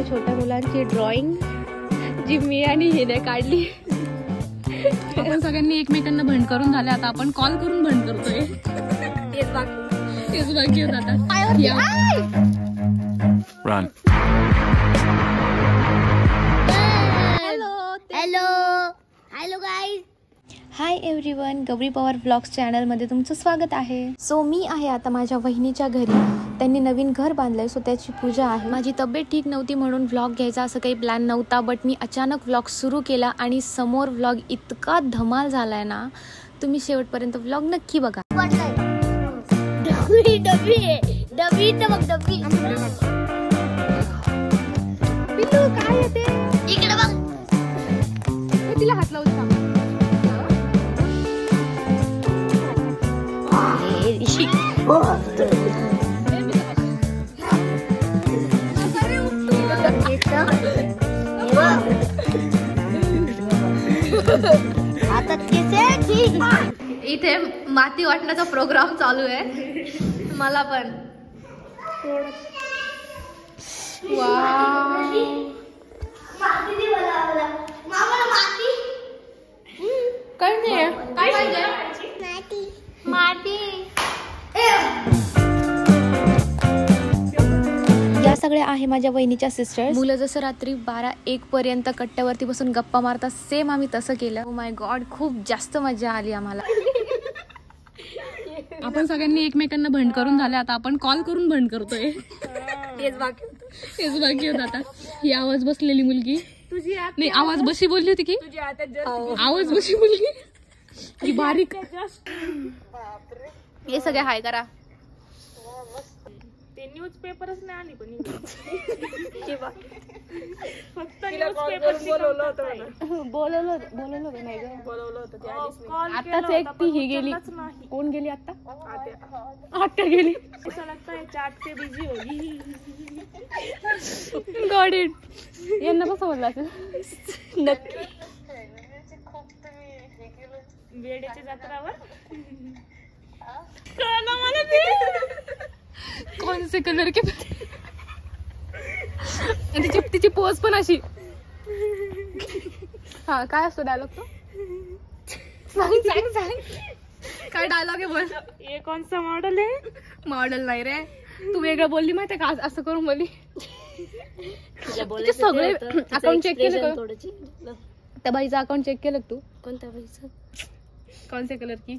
छोट्या मुलांची ड्रॉइंग जी मी आणि हिने काढली. आपण सगळ्यांनी एकमेकांना भंड करून झाले, आता आपण कॉल करून भंड करतोय. तेच बाकी होत आता. Hello guys. Hi everyone, Gauri Pawar vlogs चॅनलमध्ये तुमचं स्वागत आहे. सो मी आहे आता माझ्या वहिनीच्या घरी. त्यांनी नवीन घर बांधलंय, सो त्याची पूजा आहे. माझी तब्येत ठीक नव्हती म्हणून व्लॉग घ्यायचा असं काही प्लॅन नव्हता, बट मी अचानक व्लॉग सुरू केला आणि समोर व्लॉग इतका धमाल झालाय ना, तुम्ही शेवटपर्यंत व्लॉग नक्की बघा. काय येते इकडे बघ, तिला हात लावून सांग. इथे माती वाटण्याचा प्रोग्राम चालू आहे. मला पण काय नाही माती. या सगळ्या आहे माझ्या वहिनीच्या सिस्टर्स. मुलं जसं रात्री 12-1 पर्यंत कट्ट्यावरती बसून गप्पा मारतात, सेम आम्ही तसं केलं. ओ माय गॉड, खूप जास्त मजा आली आम्हाला. आपण सगळ्यांनी एकमेकांना भंड करून झाले, आता आपण कॉल करून भंड करतोय. तेच बाकी होत आता. ही आवाज बसलेली मुलगी तुझी नाही, आवाज बशी बोलली होती की आवाज बशी मुलगी की बारीक. हे सगळे हाय करा. ते न्यूज पेपरच नाही आली पण फक्त न्यूज पेपर बोलवलं होतं. आताच एक ती ही गेली. कोण गेली आता? आत्या गेली. चाट पे बिझी होगी. God it. यांना कसं बोलला असेल नक्की. वेडेच्या जत्रावर मला ते कौन से कलर के तिची पोज पण अशी. हा, काय असतो डायलॉग तो? सांग काय डायलॉग आहे बोल. हे कोणसा मॉडेल आहे? मॉडेल नाही रे, तू वेगळं बोलली माहिती का? असं करून बोलली. सगळे अकाउंट चेक केलं का? त्या बाईचं अकाउंट चेक केलं तू? कोणत्या बाईचं? कौन से कलर की?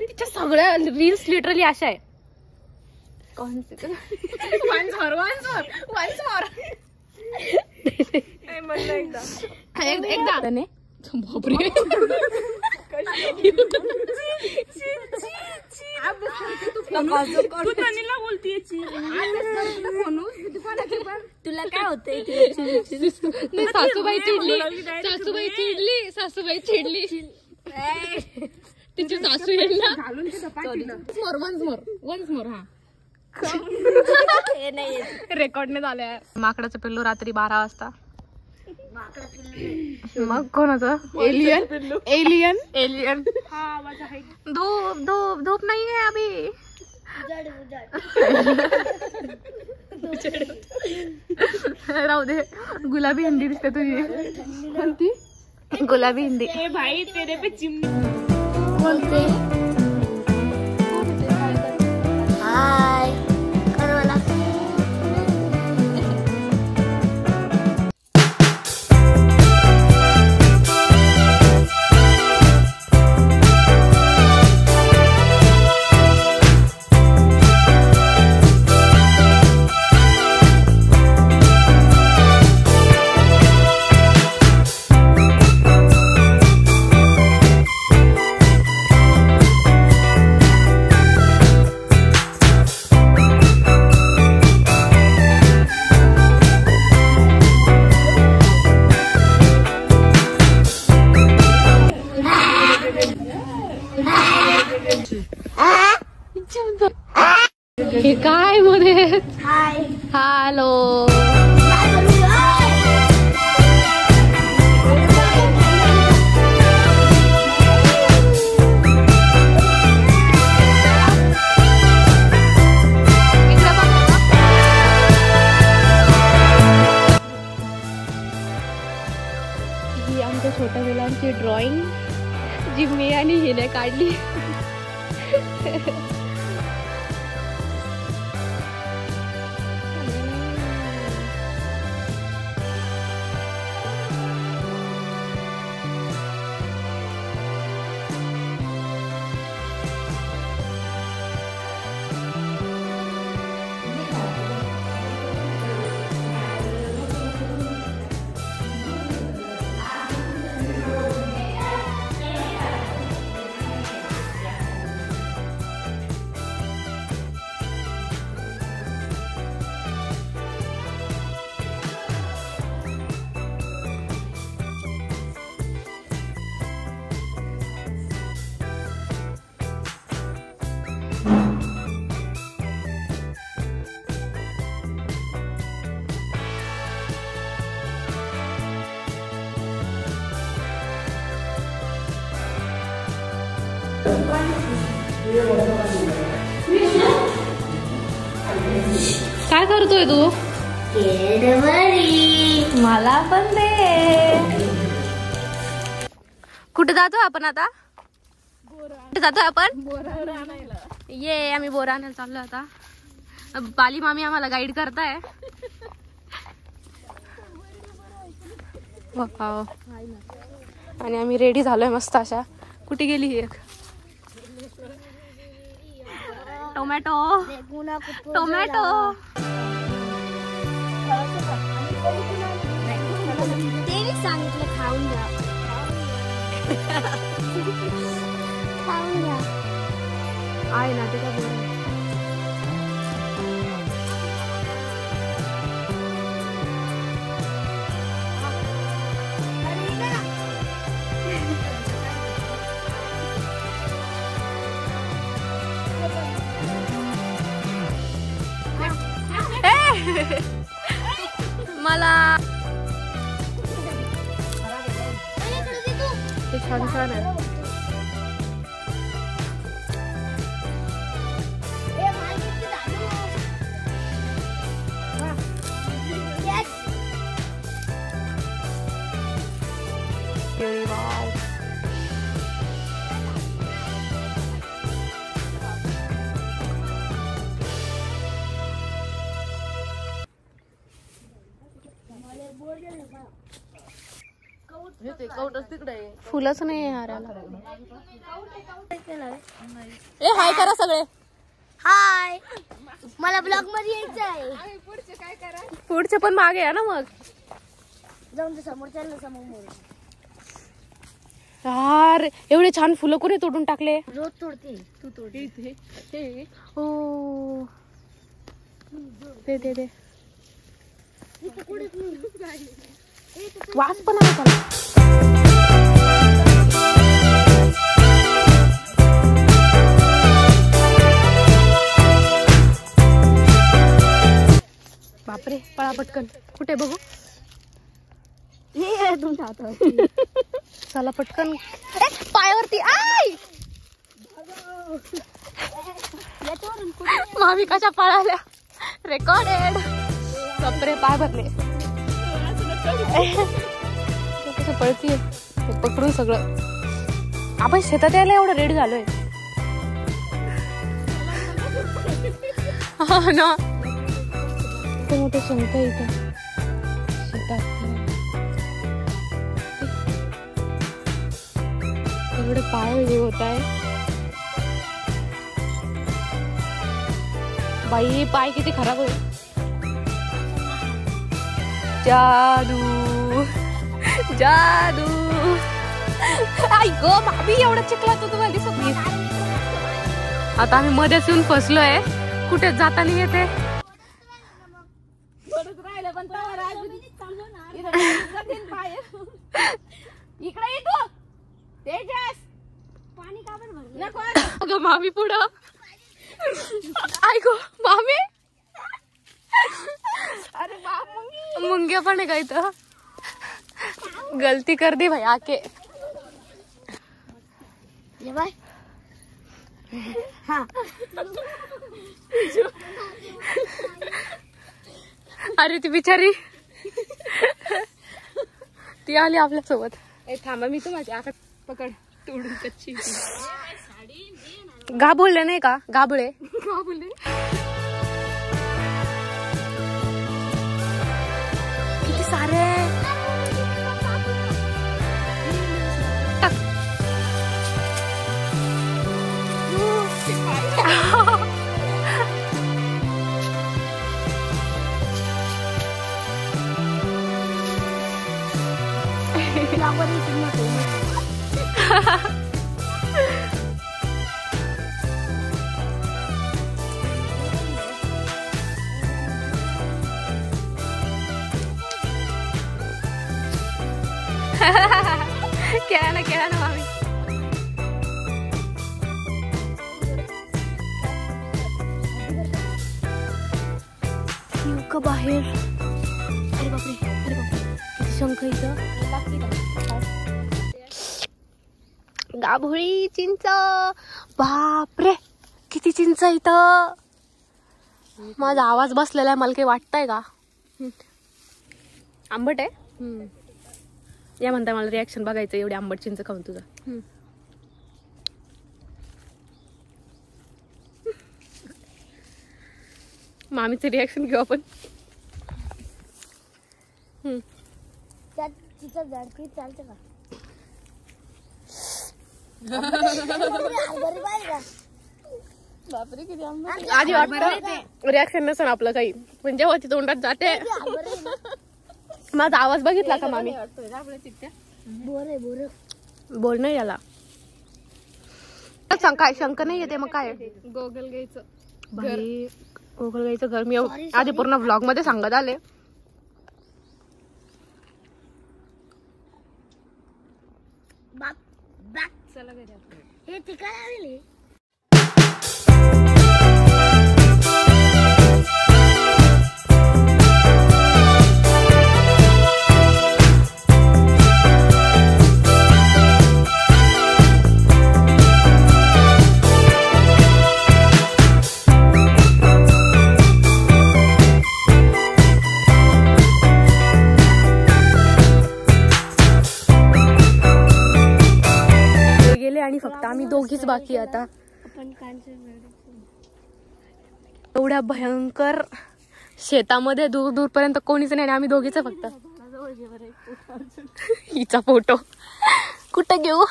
तिच्या सगळ्या रील्स लिटरली अशा आहे. कौन से कलर? वन्स मोर एकदा बापरे. तुला काय होतंय? सासूबाई चिडली. तिची सासू वन्स मोर. हा, रेकॉर्ड नाही झालंय. माकडाचं पिल्लू रात्री 12 वाजता. मग कोणाचं? एलियन. धूप नाही आहे अभी. राहू दे. गुलाबी हिंदी दिसते तुझी. कोणती? गुलाबी हिंदी. भाई तेरे पे चिमणी बोलते. हाय करवला. हे काय मध्ये? हॅलो. जी मी आणि हिने काढली. काय करतोय तू? मला पण दे. कुठे जातो आपण आता? कुठे जातोय आपण? ये आम्ही बोरा आणायला चाललो आता. बाली मामी आम्हाला गाईड करताय. आणि आम्ही रेडी झालोय मस्त अशा. कुठे गेली ही एक? Tomato tomato. सांगितलं खाऊन घ्या. खाऊन घ्या. आहे ना ते काय बोल. मला ते छान छान आहे. फुलंच नाही हाराला. ए हाय करा सगळे. हाय. मला ब्लॉग मध्ये यायचं आहे. पुढचे पण मागे या ना मग. जाऊन समोरच्या समोर. यार एवढे छान फुलं कोणी तोडून टाकले? रोज तोडते. तू तोडते. हो दे दे दे. वास पण आहे त्याला. बापरे पळा पटकन. कुठे बघू? हे तुमच्या हातात. चला पटकन. पायावरती आय. मामी कशा पळाल्या. रेकॉर्डेड. बापरे पाय भरले. कसं पळतीये पकडून सगळं. आपण शेतात यायला एवढं रेडी झालोय ना. मोठे शंख इथे शेतात. एवढे पाय हे होत आहे. बाई पाय किती खराब होईल. जादू जादू. आई ग मामी एवढा चिखला तर तुम्हाला दिसत नाही. आता आम्ही मध्येच येऊन फसलोय. कुठे जाता नाही येते. इकडे येतो तेजस. पाणी का पण भरलं. अगं मामी पुढं. ऐको मामी. अरे बाप मुंग्या पण आहे का इथं. गलती कर दी भाई आके. ये बाय. हाँ. अरे ती बिचारी ती आली आपल्या सोबत. ए थांबा मी तू माझी आकडे पकड. तोडून कच्ची गाभोळले नाही का गाभळे किती सारे खेळा ना मामी का बाहेर. अरे बापरे किती शंख इथं. गाभोळी चिंच. बापरे किती चिंच इथं. माझा आवाज बसलेला आहे मला काही वाटतंय का. आंबट आहे या म्हणताय मला रिॲक्शन बघायचं एवढी आंबट चिंच खाऊन तुझं. मामीचं रिॲक्शन घेऊ आपण. बापरे किती आंबट. आधी वाटतं रिॲक्शन नसेल आपलं काही पण जेव्हा ती तोंडात जाते. माझा आवाज बघितला का मामी. बोल नाही याला सांग काय शंक नाही येते मग काय. गोगल घ्यायचं भाई गोगल गाईचं घर मी आधी पूर्ण व्लॉग मध्ये सांगत आले. चला हे ठिकाण आलेले. आणि फक्त आम्ही दोघीच बाकी आता. एवढ्या भयंकर शेतामध्ये दूर दूर पर्यंत कोणीच नाही. आम्ही दोघीच फक्त. हिचा फोटो कुठं घेऊ.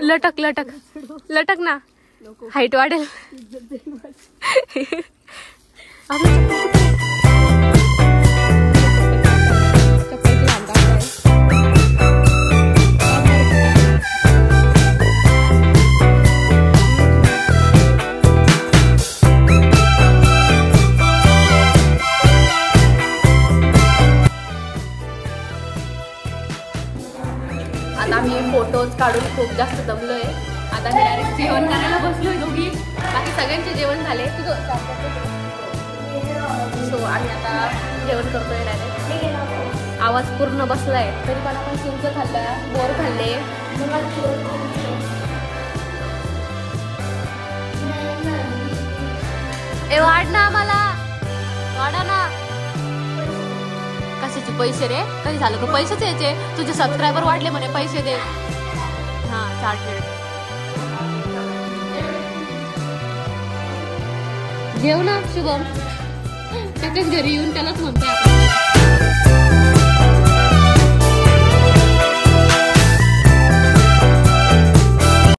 लटक लटक लटक ना हाईट वाढेल. आता आम्ही फोटोज काढून खूप जास्त दमलोय. आता मी डायरेक्ट जेवण करायला बसलोय दोघी. बाकी सगळ्यांचे जेवण झाले. सो आम्ही आता जेवण करतोय डायरेक्ट. आवाज पूर्ण बसलाय तरी पण आपण चिंच खाल्लं बोर खाल्ले. ए वाढ ना आम्हाला वाढा ना. कशाचे पैसे रे. कधी झालं का पैसेच यायचे. तुझे सबस्क्रायबर वाढले म्हणे पैसे दे. हा चार्टेड जेव ना शुभम. त्याच्याच घरी येऊन त्यालाच म्हणतोय आपण.